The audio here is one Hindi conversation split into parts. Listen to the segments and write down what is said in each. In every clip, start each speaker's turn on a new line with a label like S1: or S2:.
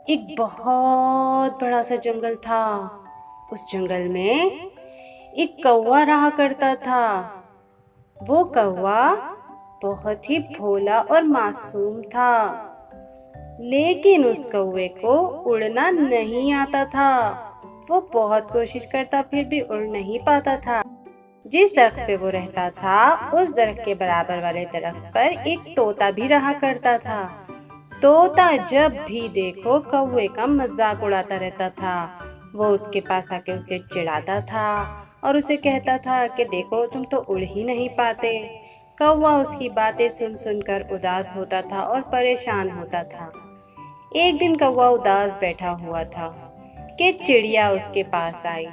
S1: एक बहुत बड़ा सा जंगल था। उस जंगल में एक कौवा रहा करता था। वो कौवा बहुत ही भोला और मासूम था, लेकिन उस कौवे को उड़ना नहीं आता था। वो बहुत कोशिश करता फिर भी उड़ नहीं पाता था। जिस दरख्त पे वो रहता था, उस दरख्त के बराबर वाले दरख्त पर एक तोता भी रहा करता था। तोता जब भी देखो कौवे का मजाक उड़ाता रहता था। वो उसके पास आके उसे चिढ़ाता था और उसे कहता था कि देखो तुम तो उड़ ही नहीं पाते। कौवा उसकी बातें सुन सुनकर उदास होता था और परेशान होता था। एक दिन कौवा उदास बैठा हुआ था कि चिड़िया उसके पास आई।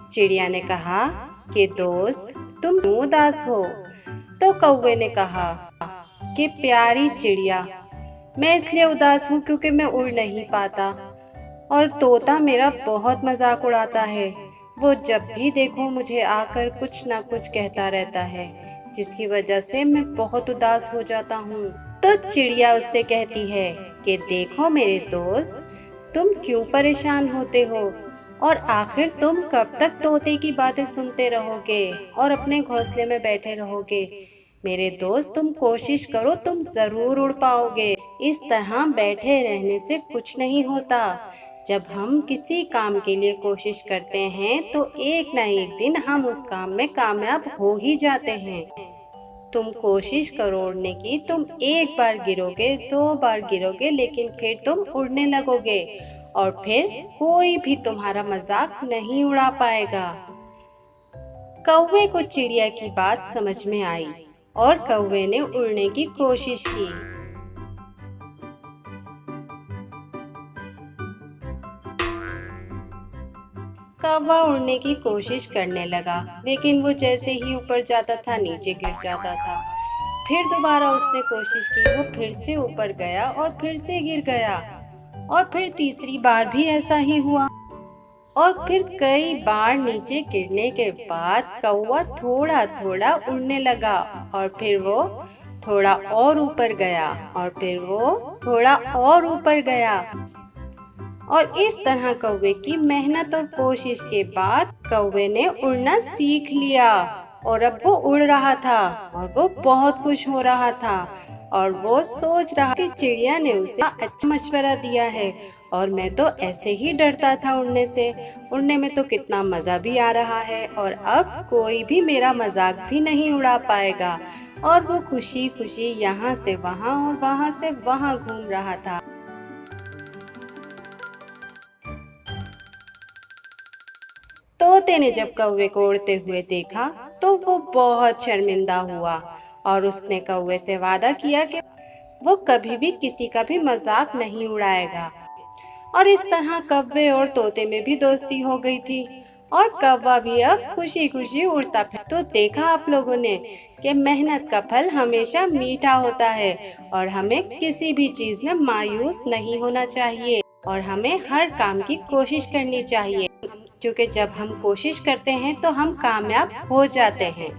S1: चिड़िया ने कहा कि दोस्त तुम क्यों उदास हो? तो कौवे ने कहा कि प्यारी चिड़िया, मैं इसलिए उदास हूँ क्योंकि मैं उड़ नहीं पाता और तोता मेरा बहुत मजाक उड़ाता है। वो जब भी देखो मुझे आकर कुछ ना कुछ कहता रहता है, जिसकी वजह से मैं बहुत उदास हो जाता हूँ। तो चिड़िया उससे कहती है कि देखो मेरे दोस्त, तुम क्यों परेशान होते हो और आखिर तुम कब तक तोते की बातें सुनते रहोगे और अपने घोंसले में बैठे रहोगे? मेरे दोस्त तुम कोशिश करो, तुम जरूर उड़ पाओगे। इस तरह बैठे रहने से कुछ नहीं होता। जब हम किसी काम के लिए कोशिश करते हैं तो एक ना एक दिन हम उस काम में कामयाब हो ही जाते हैं। तुम कोशिश करो उड़ने की, तुम एक बार गिरोगे, दो बार गिरोगे, लेकिन फिर तुम उड़ने लगोगे और फिर कोई भी तुम्हारा मजाक नहीं उड़ा पाएगा। कौवे को चिड़िया की बात समझ में आई और कौवे ने उड़ने की कोशिश की। कौवा उड़ने की कोशिश करने लगा, लेकिन वो जैसे ही ऊपर जाता था नीचे गिर जाता था। फिर दोबारा उसने कोशिश की, वो फिर से ऊपर गया और फिर से गिर गया और फिर तीसरी बार भी ऐसा ही हुआ और फिर कई बार नीचे गिरने के बाद कौवा थोड़ा थोड़ा उड़ने लगा और फिर वो थोड़ा और ऊपर गया और फिर वो थोड़ा और ऊपर गया और इस तरह कौवे की मेहनत और कोशिश के बाद कौवे ने उड़ना सीख लिया और अब वो उड़ रहा था और वो बहुत खुश हो रहा था और वो सोच रहा कि चिड़िया ने उसे अच्छा मशवरा दिया है और मैं तो ऐसे ही डरता था उड़ने से। उड़ने में तो कितना मज़ा भी आ रहा है और अब कोई भी मेरा मजाक भी नहीं उड़ा पाएगा। और वो खुशी खुशी यहाँ से वहाँ और वहाँ से वहाँ घूम रहा था। तोते ने जब कौवे को उड़ते हुए देखा तो वो बहुत शर्मिंदा हुआ और उसने कौवे से वादा किया कि वो कभी भी किसी का भी मजाक नहीं उड़ाएगा। और इस तरह कौवे और तोते में भी दोस्ती हो गई थी और कौवा भी अब खुशी खुशी उड़ता फिर। तो देखा आप लोगों ने कि मेहनत का फल हमेशा मीठा होता है और हमें किसी भी चीज में मायूस नहीं होना चाहिए और हमें हर काम की कोशिश करनी चाहिए, क्योंकि जब हम कोशिश करते हैं तो हम कामयाब हो जाते हैं।